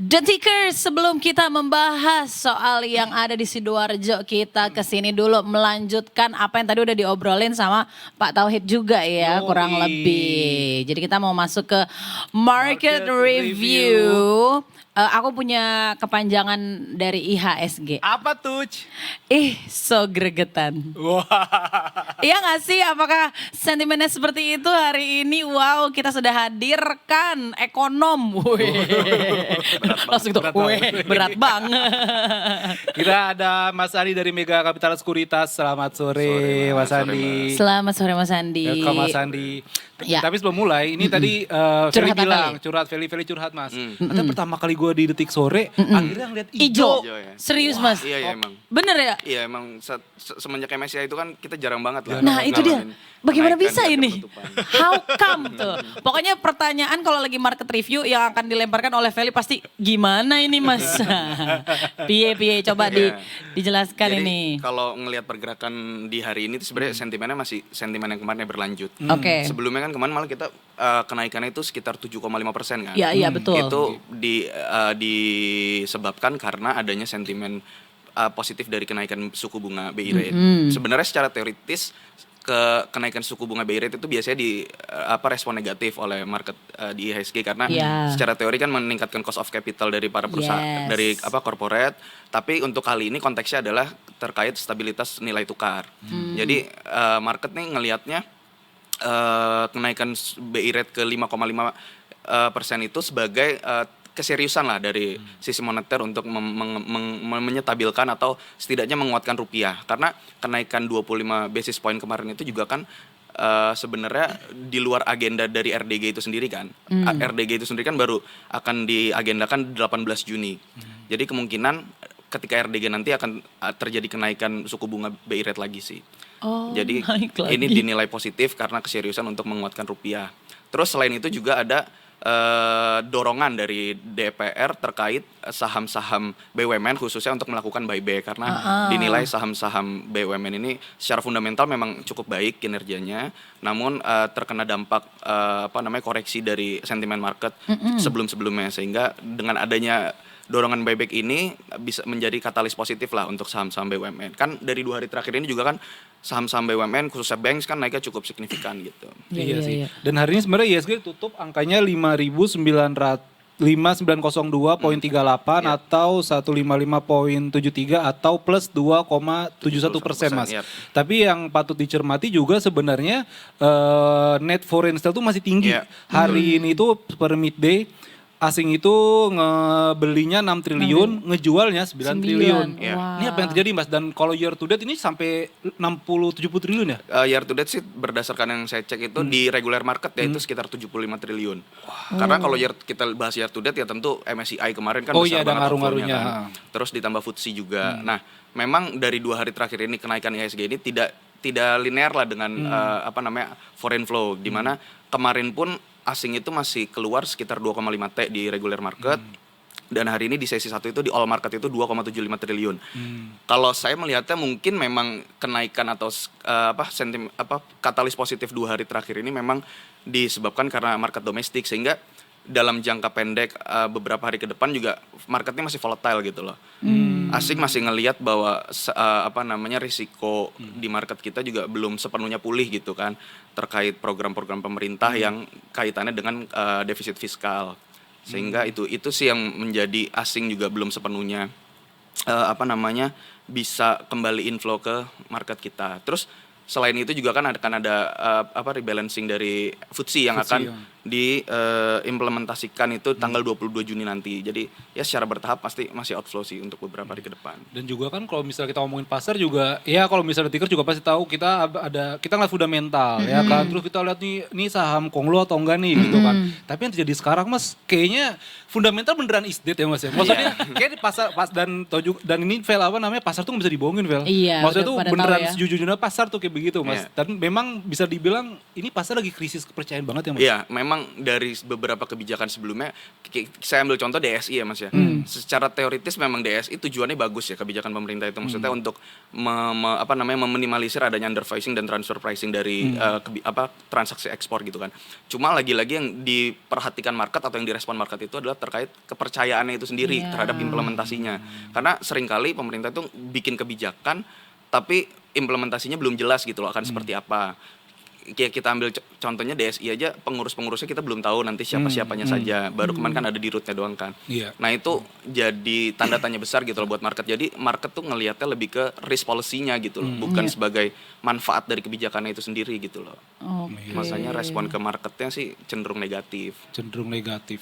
Detikers, sebelum kita membahas soal yang ada di Sidoarjo, kita kesini dulu melanjutkan apa yang tadi udah diobrolin sama Pak Tauhid juga ya, kurang lebih. Jadi kita mau masuk ke market review. Aku punya kepanjangan dari IHSG. Apa tuh? So gregetan. Wah. Iya gak sih? Apakah sentimennya seperti itu hari ini? Wow, kita sudah hadirkan ekonom. Langsung itu, berat banget. Kita ada Mas Andi dari Mega Capital Sekuritas. Selamat sore, Mas Andi. Selamat sore Mas Andi. Welcome Mas Andi. Ya. Tapi sebelum mulai, ini tadi Feli bilang, Feli curhat Mas. Ada pertama kali gue di Detik Sore, akhirnya ngeliat Ijo. Ya. Serius Mas? Iya emang. Bener ya? Iya emang semenjak MSCI itu kan kita jarang banget lah. Nah itu dia, bagaimana kenaikan bisa harga ini? penutupan. How come tuh? Pokoknya pertanyaan kalau lagi market review yang akan dilemparkan oleh Feli pasti gimana ini Mas? Piye, coba dijelaskan Jadi, ini. kalau ngelihat pergerakan di hari ini tuh sebenarnya sentimennya masih sentimen yang kemarin berlanjut. Oke. Sebelumnya kan kemarin malah kita kenaikannya itu sekitar 7,5% kan. Iya betul. Itu disebabkan karena adanya sentimen positif dari kenaikan suku bunga BI rate. Sebenarnya secara teoritis kenaikan suku bunga BI rate itu biasanya respon negatif oleh market di IHSG karena secara teori kan meningkatkan cost of capital dari para perusahaan dari corporate, tapi untuk kali ini konteksnya adalah terkait stabilitas nilai tukar. Jadi market nih ngelihatnya kenaikan BI rate ke 5,5% itu sebagai keseriusan lah dari sisi moneter untuk menyetabilkan atau setidaknya menguatkan rupiah. Karena kenaikan 25 basis point kemarin itu juga kan sebenarnya di luar agenda dari RDG itu sendiri kan. RDG itu sendiri kan baru akan diagendakan 18 Juni. Jadi kemungkinan ketika RDG nanti akan terjadi kenaikan suku bunga BI rate lagi sih. Jadi ini dinilai positif karena keseriusan untuk menguatkan rupiah. Terus selain itu juga ada dorongan dari DPR terkait saham-saham BUMN khususnya untuk melakukan buyback karena dinilai saham-saham BUMN ini secara fundamental memang cukup baik kinerjanya, namun terkena dampak koreksi dari sentimen market sebelum-sebelumnya, sehingga dengan adanya dorongan buyback ini bisa menjadi katalis positif lah untuk saham-saham BUMN. Kan dari 2 hari terakhir ini juga kan saham-saham BUMN khususnya banks kan naiknya cukup signifikan gitu. Iya sih. Dan hari ini sebenarnya IHSG tutup angkanya 5.902.38 atau 155.73 atau plus 2,71% Mas. Tapi yang patut dicermati juga sebenarnya net foreign sale itu masih tinggi. Hari ini itu per midday asing itu ngebelinya 6 triliun, ngejualnya 9 triliun. Wow. Ini apa yang terjadi Mas? Dan kalau year to date ini sampai 60-70 triliun ya? Year to date sih berdasarkan yang saya cek itu di regular market ya itu sekitar 75 triliun. Karena kalau kita bahas year to date ya tentu MSCI kemarin kan besar ada banget ngaruh-ngaruhnya. Kan. Terus ditambah FTSE juga. Nah, memang dari 2 hari terakhir ini kenaikan IHSG ini tidak linear lah dengan foreign flow, di mana kemarin pun asing itu masih keluar sekitar 2,5 T di regular market. Dan hari ini di sesi 1 itu di all market itu 2,75 triliun. Kalau saya melihatnya mungkin memang kenaikan atau katalis positif 2 hari terakhir ini memang disebabkan karena market domestik, sehingga dalam jangka pendek beberapa hari ke depan juga marketnya masih volatile gitu loh. Asing masih ngelihat bahwa risiko di market kita juga belum sepenuhnya pulih gitu kan, terkait program-program pemerintah yang kaitannya dengan defisit fiskal. Sehingga itu sih yang menjadi asing juga belum sepenuhnya bisa kembali inflow ke market kita. Terus selain itu juga kan akan ada rebalancing dari FTSE yang akan diimplementasikan itu tanggal 22 Juni nanti. Jadi ya secara bertahap pasti masih outflow sih untuk beberapa hari ke depan. Dan juga kan kalau misalnya kita ngomongin pasar juga, ya kalau misalnya Ticker juga pasti tahu kita ngeliat fundamental ya kan. Terus kita lihat nih saham konglo atau enggak nih gitu kan. Tapi yang terjadi sekarang Mas, kayaknya fundamental beneran is dead ya Mas ya. Maksudnya kayak di pasar dan ini pasar tuh nggak bisa dibohongin Iya, maksudnya tuh beneran ya. sejujurnya pasar tuh kayak begitu Mas. Dan memang bisa dibilang ini pasar lagi krisis kepercayaan banget ya Mas. Iya, memang memang dari beberapa kebijakan sebelumnya, saya ambil contoh DSI ya Mas ya. Secara teoritis memang DSI tujuannya bagus ya, kebijakan pemerintah itu maksudnya untuk meminimalisir adanya underpricing dan transfer pricing dari transaksi ekspor gitu kan. Cuma lagi-lagi yang diperhatikan market atau yang direspon market itu adalah terkait kepercayaannya itu sendiri terhadap implementasinya. Karena seringkali pemerintah itu bikin kebijakan tapi implementasinya belum jelas gitu loh akan seperti apa. Kayak kita ambil contohnya DSI aja, pengurus-pengurusnya kita belum tahu nanti siapa-siapanya saja. Baru kemarin kan ada di rootnya doang kan. Nah itu jadi tanda tanya besar gitu loh buat market. Jadi market tuh ngelihatnya lebih ke risk policy-nya gitu loh, bukan sebagai manfaat dari kebijakannya itu sendiri gitu loh. Makanya respon ke marketnya sih cenderung negatif.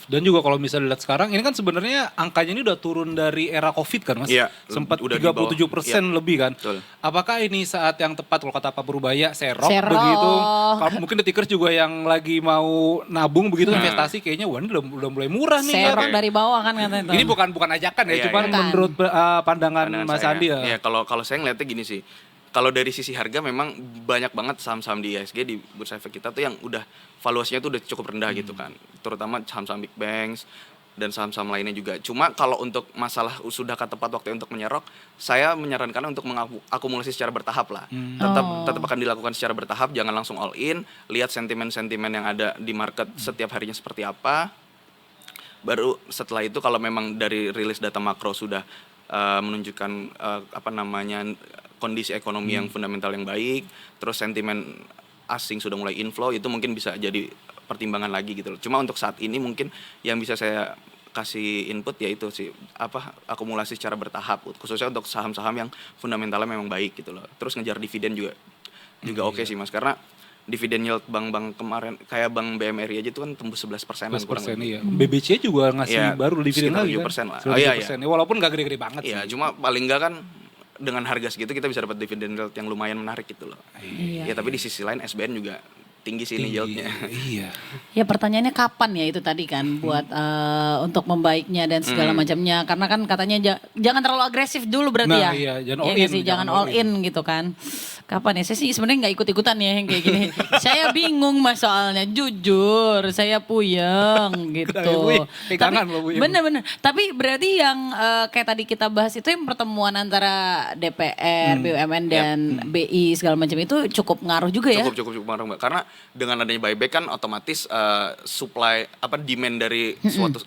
Dan juga kalau misalnya lihat sekarang, ini kan sebenarnya angkanya ini udah turun dari era COVID kan Mas? Iya, Sempat udah 37% lebih kan? Betul. Apakah ini saat yang tepat kalau kata Pak Purbaya, serok begitu? Kalau mungkin detikers juga yang lagi mau nabung begitu investasi kayaknya wah ini udah mulai murah nih. Serok dari bawah kan katanya itu. Ini bukan ajakan ya, cuman menurut pandangan Mas Andi ya. Iya, kalau saya ngeliatnya gini sih. Kalau dari sisi harga memang banyak banget saham-saham di IHSG di bursa efek kita tuh yang udah valuasinya tuh udah cukup rendah gitu kan. Terutama saham-saham big banks dan saham-saham lainnya juga. Cuma kalau untuk masalah sudah tepat waktu untuk menyerok, saya menyarankan untuk mengakumulasi secara bertahap lah. Tetap akan dilakukan secara bertahap, jangan langsung all in, lihat sentimen-sentimen yang ada di market setiap harinya seperti apa. Baru setelah itu kalau memang dari rilis data makro sudah menunjukkan kondisi ekonomi yang fundamental yang baik, terus sentimen asing sudah mulai inflow, itu mungkin bisa jadi pertimbangan lagi gitu loh. Cuma untuk saat ini mungkin yang bisa saya kasih input yaitu sih akumulasi secara bertahap, khususnya untuk saham-saham yang fundamentalnya memang baik gitu loh. Terus ngejar dividen juga oke sih Mas, karena dividen yield bank-bank kemarin kayak bank BMRI aja itu kan tembus 11% kurang lebih. Iya. BBC juga ngasih baru dividen lagi kan. 7% lah. Ya, walaupun gak gede-gede banget sih. Iya, cuma paling enggak kan dengan harga segitu kita bisa dapat dividen yield yang lumayan menarik gitu loh. Ya tapi di sisi lain SBN juga tinggi sih ini yieldnya. Iya. Ya pertanyaannya kapan ya itu tadi kan buat untuk membaiknya dan segala macamnya, karena kan katanya jangan terlalu agresif dulu berarti ya. Iya, jangan all nggak in. sih? Jangan all in gitu kan. Kapan ya? Saya sih sebenarnya nggak ikut-ikutan ya yang kayak gini. Saya bingung Mas soalnya, jujur saya puyeng gitu. Pegangan loh, puyeng. Bener-bener. Tapi berarti yang kayak tadi kita bahas itu yang pertemuan antara DPR, BUMN dan BI segala macam itu cukup ngaruh juga ya? Cukup ngaruh Mbak. Karena dengan adanya buyback kan otomatis supply demand dari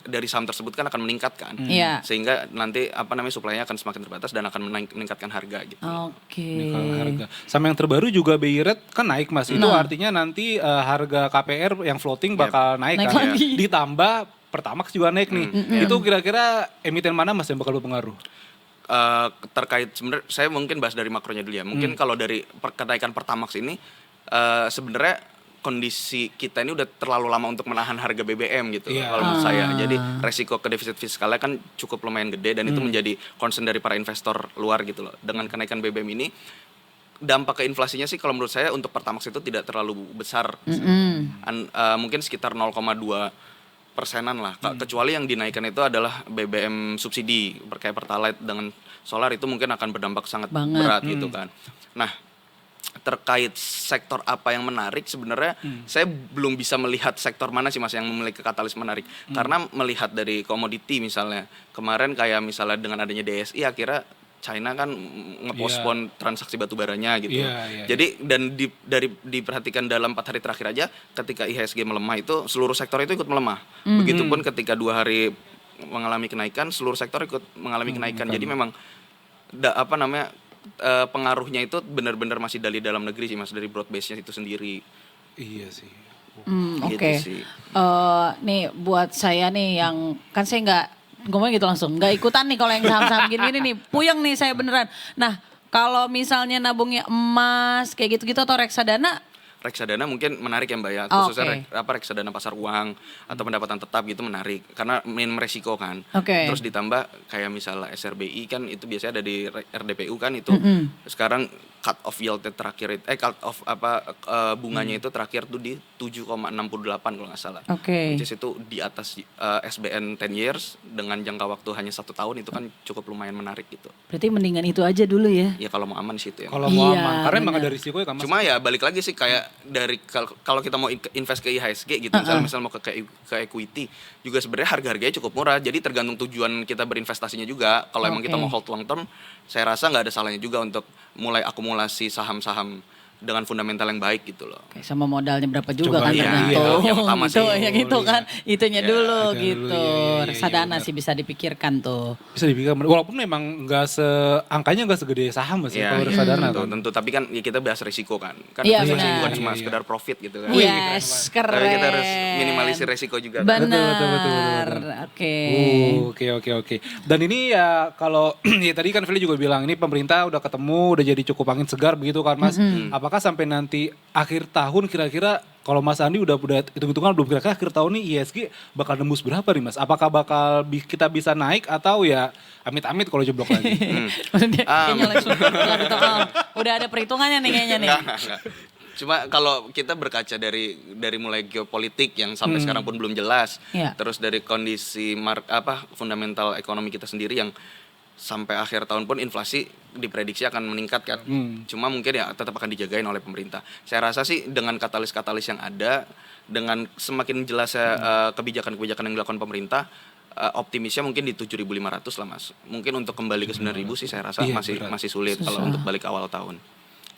dari saham tersebut kan akan meningkat kan. Sehingga nanti supply-nya akan semakin terbatas dan akan meningkatkan harga gitu. Oke. Harga. Sama yang terbaru juga BI Rate kan naik Mas. Itu artinya nanti harga KPR yang floating bakal naik kan. Lagi. Ditambah Pertamax juga naik nih. Itu kira-kira emiten mana Mas yang bakal berpengaruh? Terkait sebenarnya saya mungkin bahas dari makronya dulu ya. Mungkin kalau dari kenaikan Pertamax ini sebenarnya kondisi kita ini udah terlalu lama untuk menahan harga BBM gitu kalau menurut saya. Jadi resiko ke defisit fiskalnya kan cukup lumayan gede dan itu menjadi concern dari para investor luar gitu loh. Dengan kenaikan BBM ini dampak ke inflasinya sih kalau menurut saya untuk Pertamax itu tidak terlalu besar. Mungkin sekitar 0,2%-an lah. Kecuali yang dinaikkan itu adalah BBM subsidi kayak Pertalite dengan solar itu mungkin akan berdampak sangat berat gitu kan. Nah, terkait sektor apa yang menarik sebenarnya saya belum bisa melihat sektor mana sih Mas yang memiliki katalis menarik. Karena melihat dari komoditi misalnya kemarin kayak misalnya dengan adanya DSI akhirnya China kan ngepospon transaksi batubaranya gitu. Jadi dan diperhatikan dalam 4 hari terakhir aja ketika IHSG melemah itu seluruh sektor itu ikut melemah. Begitupun ketika 2 hari mengalami kenaikan seluruh sektor ikut mengalami kenaikan. Jadi memang pengaruhnya itu benar-benar masih dari dalam negeri sih Mas, dari broad base-nya itu sendiri. Iya sih. Oke. Nih buat saya nih yang kan saya nggak ngomong gitu langsung, nggak ikutan nih kalau yang saham-saham gini nih, puyeng nih saya beneran. Nah kalau misalnya nabungnya emas kayak gitu-gitu atau reksadana? Reksadana mungkin menarik ya Mbak ya, khususnya reksadana pasar uang atau pendapatan tetap gitu menarik karena minim resiko kan. Terus ditambah kayak misalnya SRBI kan itu biasanya ada di RDPU kan itu sekarang cut off yieldnya terakhir cut off bunganya itu terakhir tuh di 7,68 kalau nggak salah. Oke. Which is itu di atas SBN 10 years dengan jangka waktu hanya 1 tahun itu kan cukup lumayan menarik gitu. Berarti mendingan itu aja dulu ya. Ya kalau mau aman sih itu ya. Kalau mau Iya, aman, karena emang benar. ada risiko ya kan Mas. Cuma ya balik lagi sih kayak dari kalau kita mau invest ke IHSG gitu, misalnya mau ke equity juga sebenarnya harga-harganya cukup murah. Jadi tergantung tujuan kita berinvestasinya juga. Kalau emang kita Oke. mau hold long term, saya rasa nggak ada salahnya juga untuk mulai akumulasi saham-saham dengan fundamental yang baik gitu loh. Oke, sama modalnya berapa juga Coba kan iya, tergantung. yang utama Itu sih. yang itu kan, itunya Iya, dulu itu gitu. dulu, iya, Reksadana benar. sih bisa dipikirkan tuh. Bisa dipikir, walaupun memang angkanya nggak segede saham Mas ya, kalau reksadana tentu, kan. tentu. Tapi kan ya kita bahas risiko kan. Kan Iya, investasi benar. bukan cuma Iya, sekedar profit gitu kan. Yes, keren. Tapi kita harus minimalisir resiko juga. Kan? Benar. Oke. Oke. Dan ini ya kalau ya tadi kan Feli juga bilang ini pemerintah udah ketemu, udah jadi cukup angin segar begitu kan Mas. Apakah sampai nanti akhir tahun kira-kira kalau Mas Andi udah hitung-hitungan belum kira-kira akhir tahun nih ISG bakal nembus berapa nih Mas? Apakah bakal kita bisa naik atau ya amit-amit kalau jeblok lagi? Kayaknya langsung lalu tuh, udah ada perhitungannya nih kayaknya nih. Enggak. Cuma kalau kita berkaca dari mulai geopolitik yang sampai sekarang pun belum jelas, Iya. terus dari kondisi fundamental ekonomi kita sendiri yang sampai akhir tahun pun inflasi diprediksi akan meningkat kan. Cuma mungkin ya tetap akan dijagain oleh pemerintah. Saya rasa sih dengan katalis-katalis yang ada, dengan semakin jelasnya kebijakan-kebijakan yang dilakukan pemerintah, optimisnya mungkin di 7.500 lah Mas. Mungkin untuk kembali ke 9.000 sih saya rasa Iya, masih sulit kalau Susah. untuk balik awal tahun.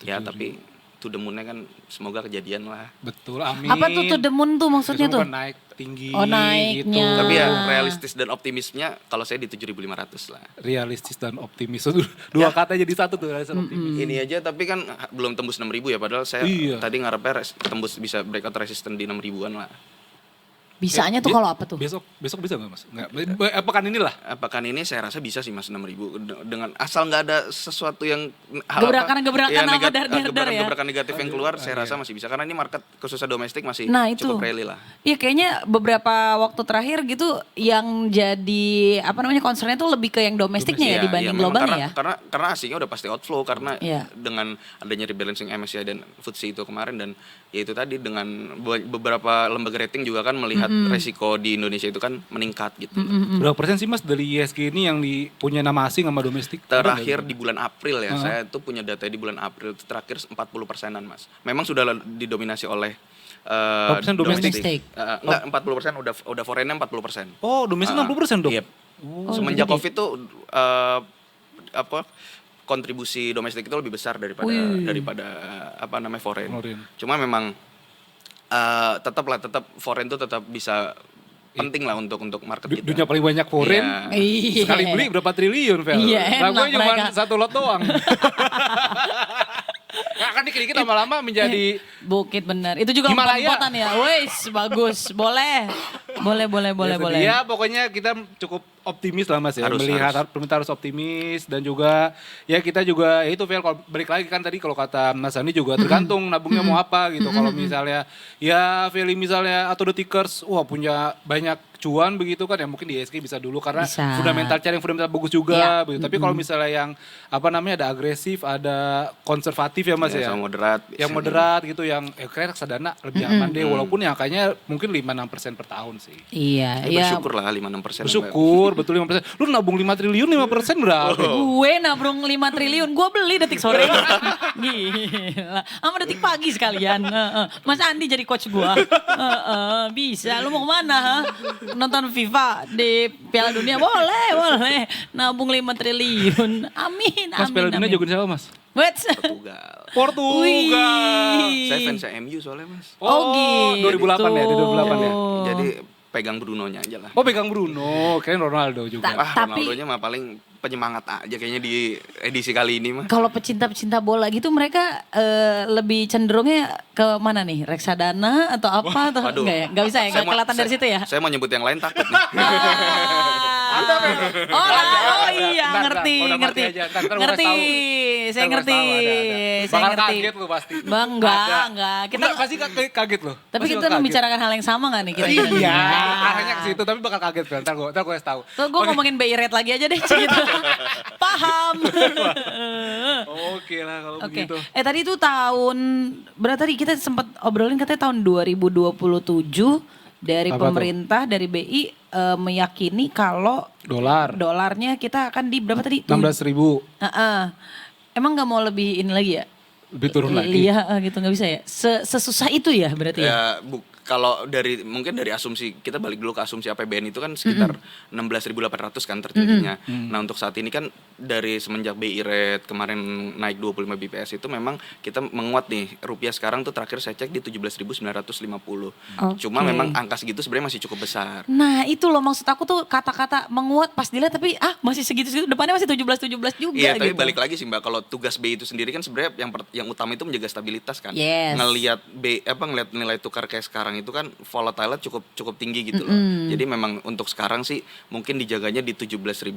Ya tapi to the moon-nya kan semoga kejadian lah. Betul, amin. Apa tuh to the moon tuh maksudnya Semoga tuh? naik tinggi Oh, naiknya. gitu. Tapi ya realistis dan optimisnya kalau saya di 7.500 lah. Realistis dan optimis. Dua kata jadi satu tuh, realistis dan optimis. Ini aja tapi kan belum tembus 6.000 ya padahal saya Iya. tadi ngarepnya tembus bisa breakout resisten di 6.000-an lah. Bisanya tuh kalau apa tuh? Besok bisa nggak Mas? Nggak. Pekan inilah. Pekan ini saya rasa bisa sih Mas 6.000 dengan asal nggak ada sesuatu yang Gebrakan-gebrakan apa dar-dar ya? gebrakan negatif yang keluar saya rasa masih bisa karena ini market khususnya domestik masih Nah, itu. cukup rally lah. Iya kayaknya beberapa waktu terakhir gitu yang jadi concernnya tuh lebih ke yang domestiknya ya Iya, dibanding memang globalnya ya. Karena asingnya udah pasti outflow karena Iya. dengan adanya rebalancing MSCI dan FTSE itu kemarin dan ya itu tadi dengan beberapa lembaga rating juga kan melihat resiko di Indonesia itu kan meningkat gitu. Berapa persen sih Mas dari ISG ini yang punya nama asing sama domestik? Terakhir di bulan April ya, saya tuh punya data di bulan April itu terakhir 40%-an Mas. Memang sudah didominasi oleh 40% domestik? Enggak, 40% udah foreignnya 40%. Oh, domestik 60% dong? Yep. Semenjak Covid tuh kontribusi domestik itu lebih besar daripada foreign. Cuma memang tetap foreign tuh tetap bisa penting lah untuk market kita. Dunia paling banyak foreign. Iya. Sekali beli berapa triliun, Vel? Iya, Nah, gue enak cuma mereka. satu lot doang. Nah, kan dikit-dikit lama-lama menjadi Bukit bener. Itu juga Himalaya. empot-empotan ya. Wes, bagus. Boleh. Boleh. Ya pokoknya kita cukup optimis lah Mas ya. Harus. Pemerintah harus optimis dan juga ya kita juga ya itu Vel, kalau balik lagi kan tadi kalau kata Mas Andi juga tergantung nabungnya mau apa gitu. Kalau misalnya ya Feli misalnya atau The Tickers wah punya banyak cuan begitu kan ya mungkin di ISG bisa dulu karena Bisa. fundamental cari yang fundamental bagus juga Ya. begitu. Tapi kalau misalnya yang ada agresif, ada konservatif ya Mas ya. Sama moderat. Yang moderat gitu yang kayak reksadana lebih aman deh walaupun yang kayaknya mungkin 5-6% per tahun sih. Iya. Bersyukur lah 5-6%. Bersyukur betul 5%. Lu nabung 5 triliun 5% berapa? Gue nabung 5 triliun, gue beli Detik Sore. Gila. Sama Detik Pagi sekalian. Mas Andi jadi coach gue. Bisa, lu mau kemana? Ha? Nonton FIFA di Piala Dunia? Boleh. Nabung 5 triliun. Amin. Mas Piala Dunia jagoin siapa Mas? Wets. Portugal. Wih. Saya fans MU soalnya Mas. Oh, gitu. 2008 ya, di 2008 ya. Jadi pegang Brunonya aja lah. Oh pegang Bruno, kayaknya Ronaldo juga. Tapi- Ronaldonya mah paling penyemangat aja kayaknya di edisi kali ini mah. Kalau pecinta-pecinta bola gitu mereka lebih cenderungnya ke mana nih? Reksadana atau apa? Atau Waduh. enggak ya? Enggak bisa ya? Enggak kelihatan dari situ ya? Saya mau nyebut yang lain takut nih. Oh iya, Ntar, ngerti, udah mati ngerti. aja. Ntar gua Ngerti, kasih tahu. saya Ntar gua ngerti. kasih tahu, ada. Saya Bakal ngerti. kaget lu pasti. Bang, enggak. Kita Kita pasti kaget lu. tapi Pasti kita bakal kaget. membicarakan hal yang sama gak nih kita? Iya, arahnya ke situ tapi bakal kaget kan. Ntar gue kasih tahu. Tuh gue ngomongin BI rate lagi aja deh cerita. Paham. Oke lah kalau Oke. begitu. Tadi itu berarti tadi kita sempat obrolin katanya tahun 2027 dari Apa pemerintah dari BI meyakini kalau dolarnya kita akan di berapa tadi? 16.000 Emang nggak mau lebih ini lagi ya? lebih turun lagi. Iya gitu nggak bisa ya? Sesusah itu ya berarti ya? Kalau mungkin dari asumsi kita balik dulu ke asumsi APBN itu kan sekitar 16.800 kan terjadinya. Nah untuk saat ini kan dari semenjak BI rate kemarin naik 25 BPS itu memang kita menguat nih. Rupiah sekarang tuh terakhir saya cek di 17.950. Cuma memang angka segitu sebenarnya masih cukup besar. Nah itu loh maksud aku tuh kata-kata menguat pas dilihat tapi masih segitu-segitu depannya masih 17 juga Iya, tapi gitu. balik lagi sih Mbak, kalau tugas BI itu sendiri kan sebenarnya yang utama itu menjaga stabilitas kan. Yes. Ngelihat ngelihat nilai tukar kayak sekarang itu kan volatile cukup tinggi gitu loh. Jadi memang untuk sekarang sih mungkin dijaganya di 17.000.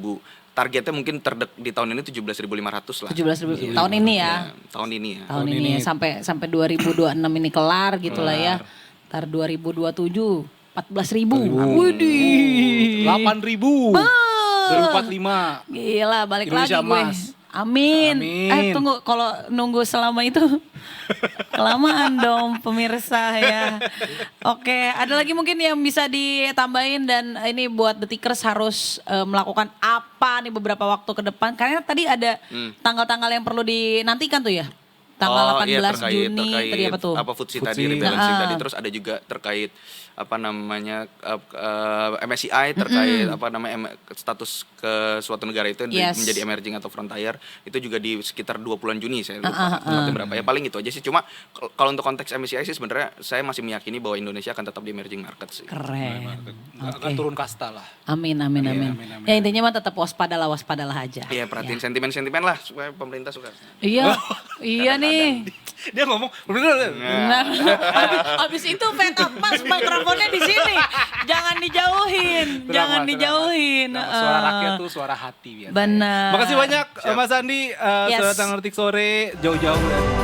Targetnya mungkin di tahun ini 17.500 lah. 17.000 tahun ini ya. Tahun ini ya. Tahun ini ya, sampai 2026 ini kelar gitu lah ya. Ntar 2027 14.000. Widih. 8.000. 2045. Gila balik Indonesia lagi gue. emas. Amin. Amin. Tunggu kalau nunggu selama itu kelamaan dong pemirsa ya. Oke, ada lagi mungkin yang bisa ditambahin dan ini buat Detikers harus melakukan apa nih beberapa waktu ke depan. Karena tadi ada tanggal-tanggal yang perlu dinantikan tuh ya. Tanggal 18 Juni tadi apa tuh? FTSE tadi rebalancing tadi, terus ada juga terkait MSCI terkait status ke suatu negara itu menjadi emerging atau frontier itu juga di sekitar 20-an Juni saya lupa tepatnya berapa ya, paling itu aja sih. Cuma kalau untuk konteks MSCI sih sebenarnya saya masih meyakini bahwa Indonesia akan tetap di emerging market sih. Keren. Akan turun kasta lah. Amin. Ya intinya mah tetap waspadalah aja. Iya, perhatiin sentimen-sentimen lah supaya pemerintah suka. Iya nih. Dia ngomong bener. Nah, abis itu backup mas mikrofonnya di sini, jangan dijauhin. Suara rakyat tuh suara hati biasa. Benar. Makasih banyak Mas Andi, sudah datang ngetik sore jauh-jauh.